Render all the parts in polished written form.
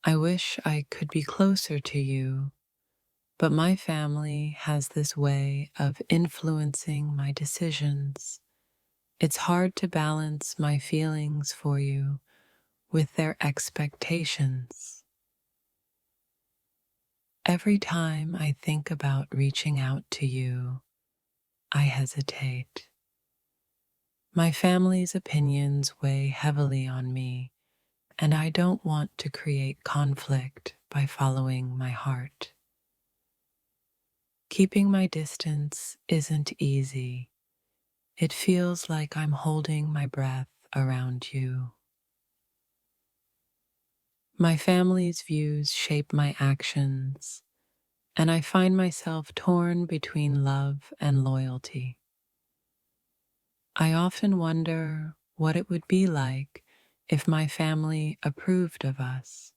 I wish I could be closer to you, but my family has this way of influencing my decisions. It's hard to balance my feelings for you with their expectations. Every time I think about reaching out to you, I hesitate. My family's opinions weigh heavily on me, and I don't want to create conflict by following my heart. Keeping my distance isn't easy. It feels like I'm holding my breath around you. My family's views shape my actions, and I find myself torn between love and loyalty. I often wonder what it would be like if my family approved of us.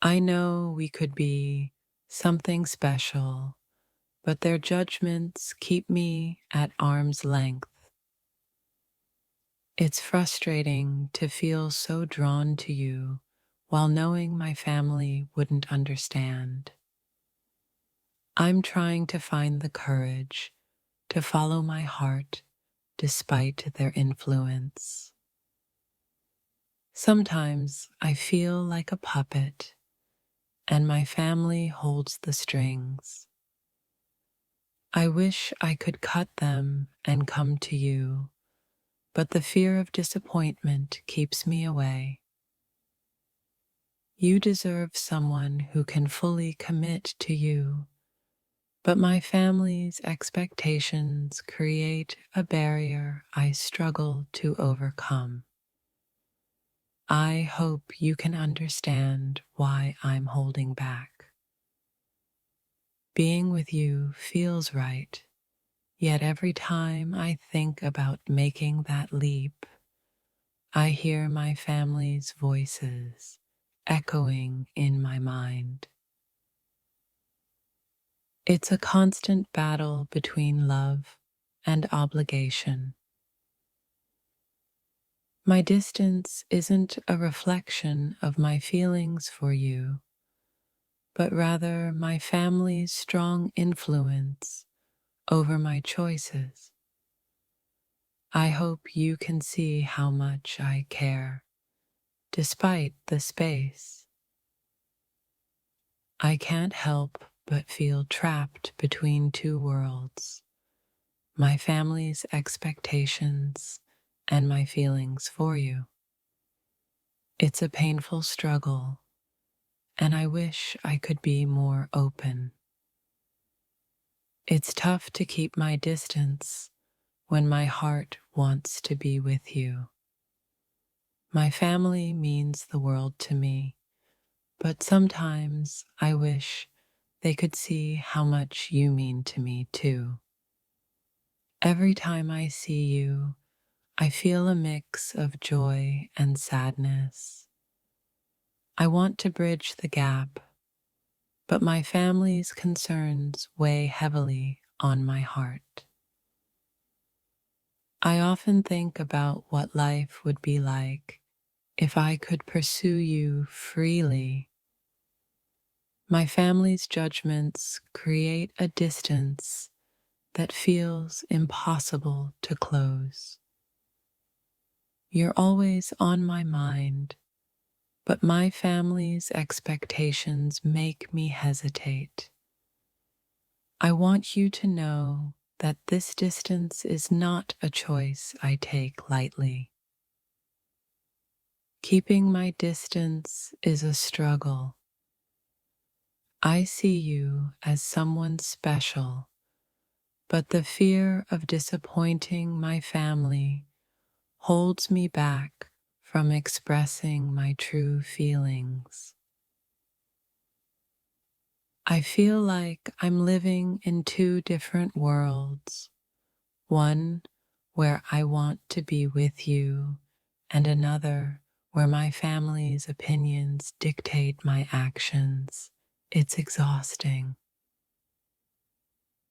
I know we could be something special, but their judgments keep me at arm's length. It's frustrating to feel so drawn to you while knowing my family wouldn't understand. I'm trying to find the courage to follow my heart despite their influence. Sometimes I feel like a puppet, and my family holds the strings. I wish I could cut them and come to you, but the fear of disappointment keeps me away. You deserve someone who can fully commit to you, but my family's expectations create a barrier I struggle to overcome. I hope you can understand why I'm holding back. Being with you feels right, yet every time I think about making that leap, I hear my family's voices echoing in my mind. It's a constant battle between love and obligation. My distance isn't a reflection of my feelings for you, but rather my family's strong influence over my choices. I hope you can see how much I care, despite the space. I can't help but feel trapped between two worlds, my family's expectations and my feelings for you. It's a painful struggle, and I wish I could be more open. It's tough to keep my distance when my heart wants to be with you. My family means the world to me, but sometimes I wish they could see how much you mean to me too. Every time I see you, I feel a mix of joy and sadness. I want to bridge the gap, but my family's concerns weigh heavily on my heart. I often think about what life would be like if I could pursue you freely. My family's judgments create a distance that feels impossible to close. You're always on my mind, but my family's expectations make me hesitate. I want you to know that this distance is not a choice I take lightly. Keeping my distance is a struggle. I see you as someone special, but the fear of disappointing my family holds me back from expressing my true feelings. I feel like I'm living in two different worlds, one where I want to be with you, and another where my family's opinions dictate my actions. It's exhausting.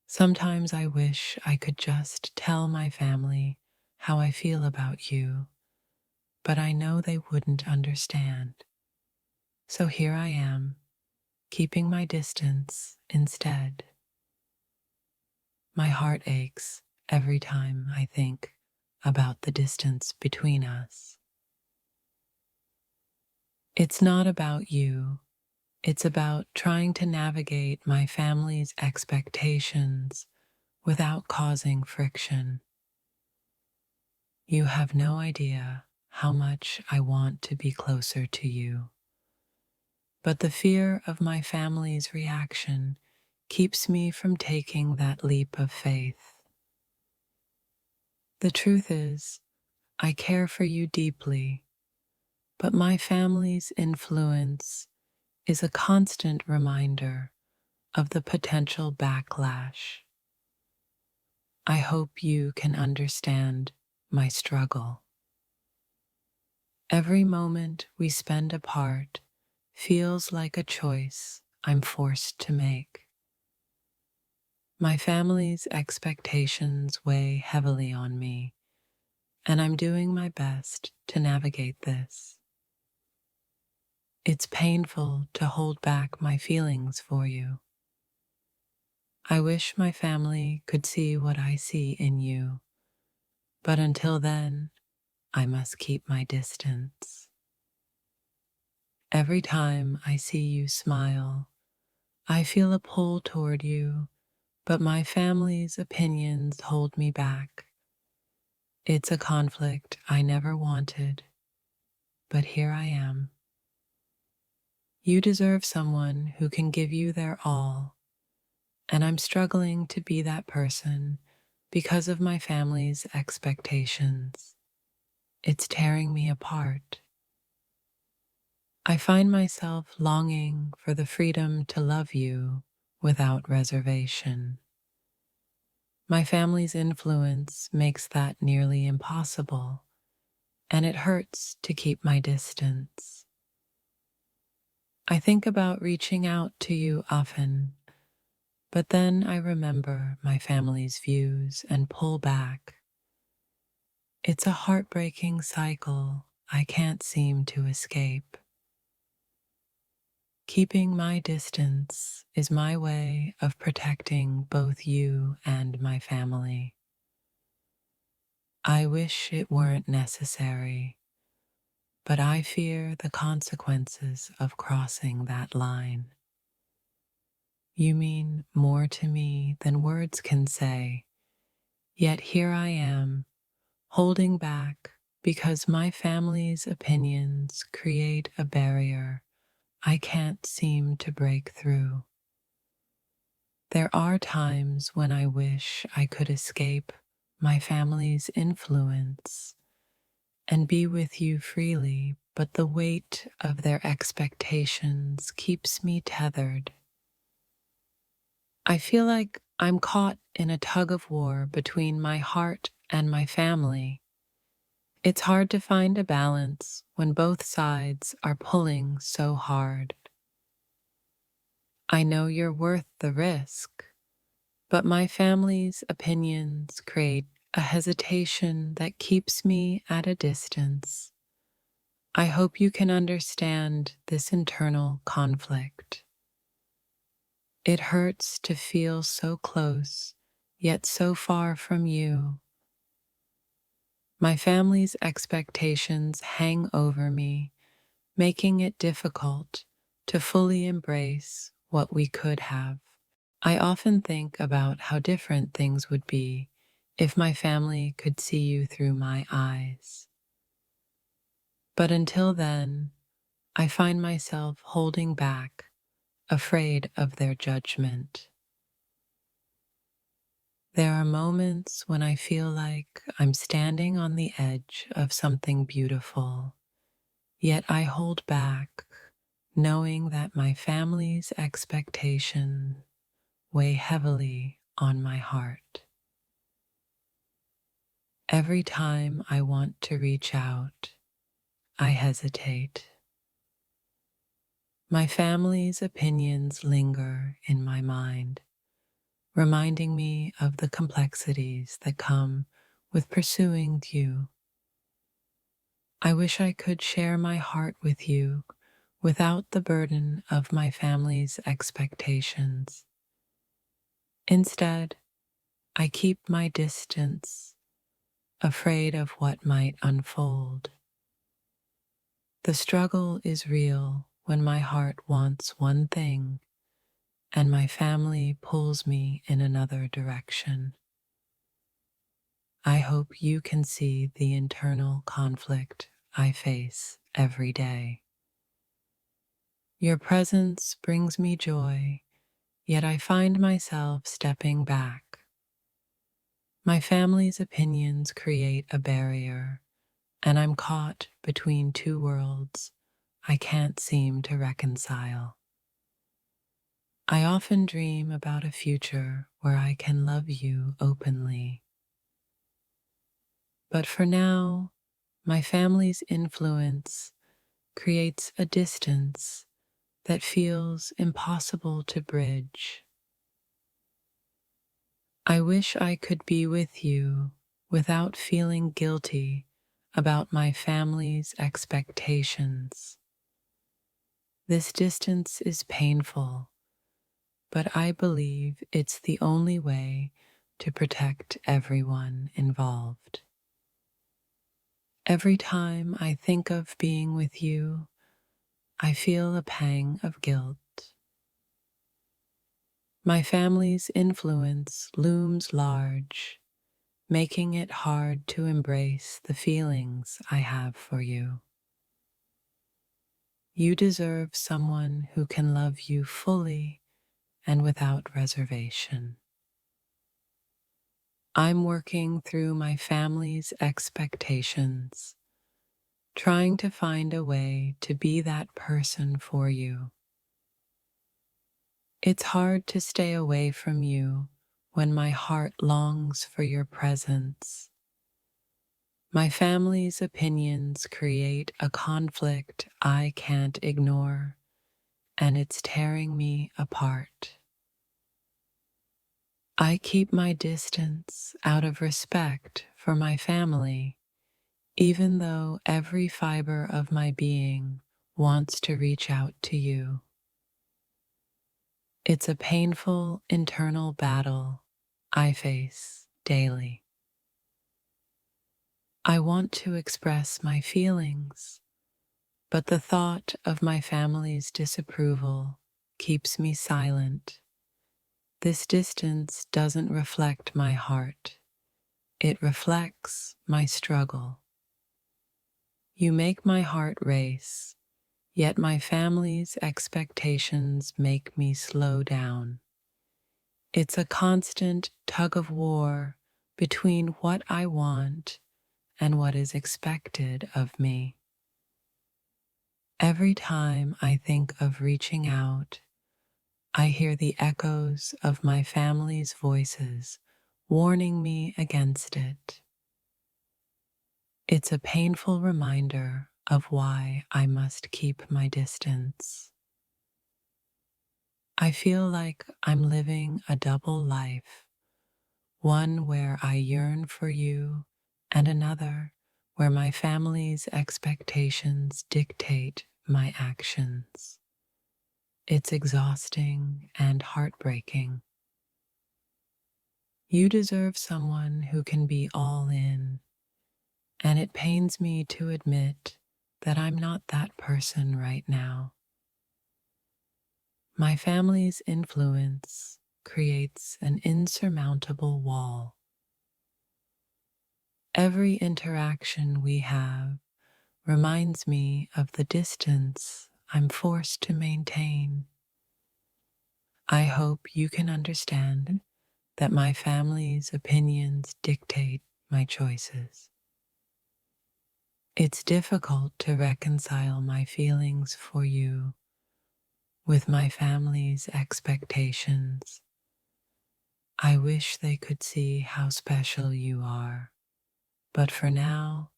Sometimes I wish I could just tell my family how I feel about you, but I know they wouldn't understand. So here I am, keeping my distance instead. My heart aches every time I think about the distance between us. It's not about you, it's about trying to navigate my family's expectations without causing friction. You have no idea how much I want to be closer to you, but the fear of my family's reaction keeps me from taking that leap of faith. The truth is, I care for you deeply, but my family's influence is a constant reminder of the potential backlash. I hope you can understand my struggle. Every moment we spend apart feels like a choice I'm forced to make. My family's expectations weigh heavily on me, and I'm doing my best to navigate this. It's painful to hold back my feelings for you. I wish my family could see what I see in you, but until then, I must keep my distance. Every time I see you smile, I feel a pull toward you, but my family's opinions hold me back. It's a conflict I never wanted, but here I am. You deserve someone who can give you their all, and I'm struggling to be that person because of my family's expectations. It's tearing me apart. I find myself longing for the freedom to love you without reservation. My family's influence makes that nearly impossible, and it hurts to keep my distance. I think about reaching out to you often, but then I remember my family's views and pull back. It's a heartbreaking cycle I can't seem to escape. Keeping my distance is my way of protecting both you and my family. I wish it weren't necessary, but I fear the consequences of crossing that line. You mean more to me than words can say, yet here I am, holding back because my family's opinions create a barrier I can't seem to break through. There are times when I wish I could escape my family's influence and be with you freely, but the weight of their expectations keeps me tethered. I feel like I'm caught in a tug of war between my heart and my family. It's hard to find a balance when both sides are pulling so hard. I know you're worth the risk, but my family's opinions create a hesitation that keeps me at a distance. I hope you can understand this internal conflict. It hurts to feel so close, yet so far from you. My family's expectations hang over me, making it difficult to fully embrace what we could have. I often think about how different things would be if my family could see you through my eyes. But until then, I find myself holding back, afraid of their judgment. There are moments when I feel like I'm standing on the edge of something beautiful, yet I hold back, knowing that my family's expectations weigh heavily on my heart. Every time I want to reach out, I hesitate. My family's opinions linger in my mind, reminding me of the complexities that come with pursuing you. I wish I could share my heart with you without the burden of my family's expectations. Instead, I keep my distance, afraid of what might unfold. The struggle is real when my heart wants one thing and my family pulls me in another direction. I hope you can see the internal conflict I face every day. Your presence brings me joy, yet I find myself stepping back. My family's opinions create a barrier, and I'm caught between two worlds I can't seem to reconcile. I often dream about a future where I can love you openly. But for now, my family's influence creates a distance that feels impossible to bridge. I wish I could be with you without feeling guilty about my family's expectations. This distance is painful, but I believe it's the only way to protect everyone involved. Every time I think of being with you, I feel a pang of guilt. My family's influence looms large, making it hard to embrace the feelings I have for you. You deserve someone who can love you fully and without reservation. I'm working through my family's expectations, trying to find a way to be that person for you. It's hard to stay away from you when my heart longs for your presence. My family's opinions create a conflict I can't ignore, and it's tearing me apart. I keep my distance out of respect for my family, even though every fiber of my being wants to reach out to you. It's a painful internal battle I face daily. I want to express my feelings, but the thought of my family's disapproval keeps me silent. This distance doesn't reflect my heart. It reflects my struggle. You make my heart race, yet my family's expectations make me slow down. It's a constant tug of war between what I want and what is expected of me. Every time I think of reaching out, I hear the echoes of my family's voices warning me against it. It's a painful reminder of why I must keep my distance. I feel like I'm living a double life, one where I yearn for you and another where my family's expectations dictate my actions. It's exhausting and heartbreaking. You deserve someone who can be all in, and it pains me to admit that I'm not that person right now. My family's influence creates an insurmountable wall. Every interaction we have reminds me of the distance I'm forced to maintain. I hope you can understand that my family's opinions dictate my choices. It's difficult to reconcile my feelings for you with my family's expectations. I wish they could see how special you are, but for now,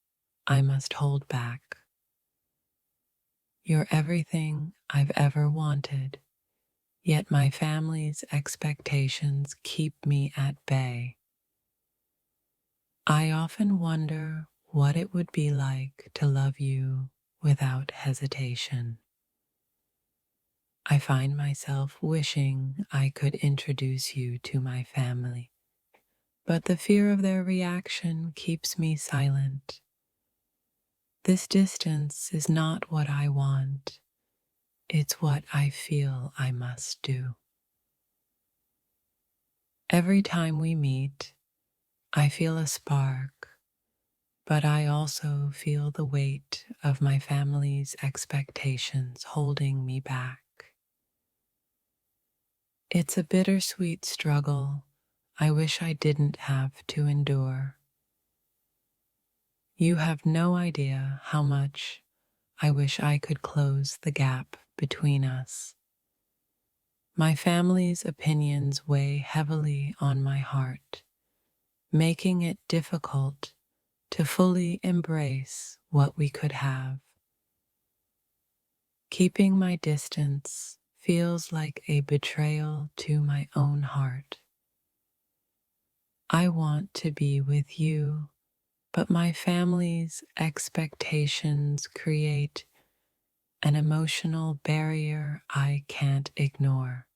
I must hold back. You're everything I've ever wanted, yet my family's expectations keep me at bay. I often wonder what it would be like to love you without hesitation. I find myself wishing I could introduce you to my family, but the fear of their reaction keeps me silent. This distance is not what I want, it's what I feel I must do. Every time we meet, I feel a spark, but I also feel the weight of my family's expectations holding me back. It's a bittersweet struggle I wish I didn't have to endure. You have no idea how much I wish I could close the gap between us. My family's opinions weigh heavily on my heart, making it difficult to fully embrace what we could have. Keeping my distance feels like a betrayal to my own heart. I want to be with you, but my family's expectations create an emotional barrier I can't ignore.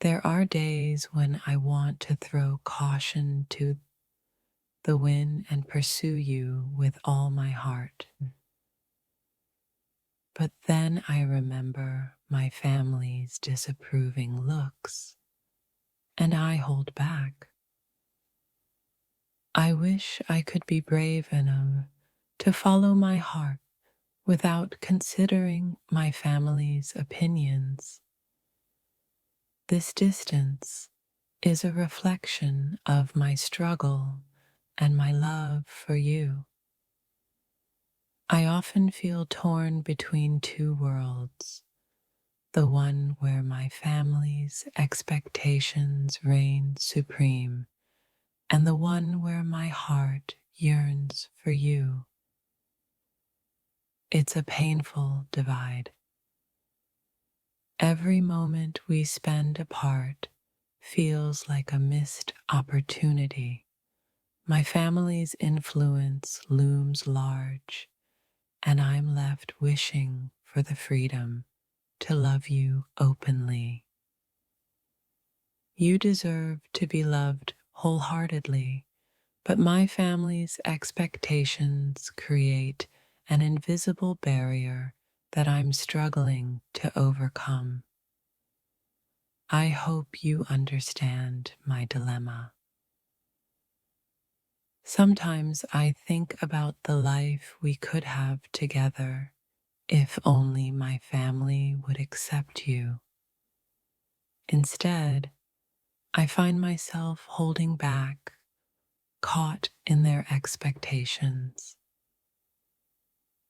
There are days when I want to throw caution to the wind and pursue you with all my heart. But then I remember my family's disapproving looks, and I hold back. I wish I could be brave enough to follow my heart without considering my family's opinions. This distance is a reflection of my struggle and my love for you. I often feel torn between two worlds, the one where my family's expectations reign supreme, and the one where my heart yearns for you. It's a painful divide. Every moment we spend apart feels like a missed opportunity. My family's influence looms large, and I'm left wishing for the freedom to love you openly. You deserve to be loved wholeheartedly, but my family's expectations create an invisible barrier that I'm struggling to overcome. I hope you understand my dilemma. Sometimes I think about the life we could have together if only my family would accept you. Instead, I find myself holding back, caught in their expectations.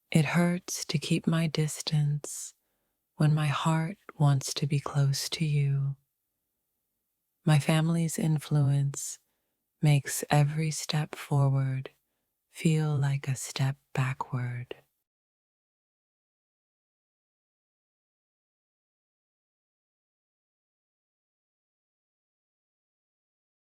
It hurts to keep my distance when my heart wants to be close to you. My family's influence makes every step forward feel like a step backward.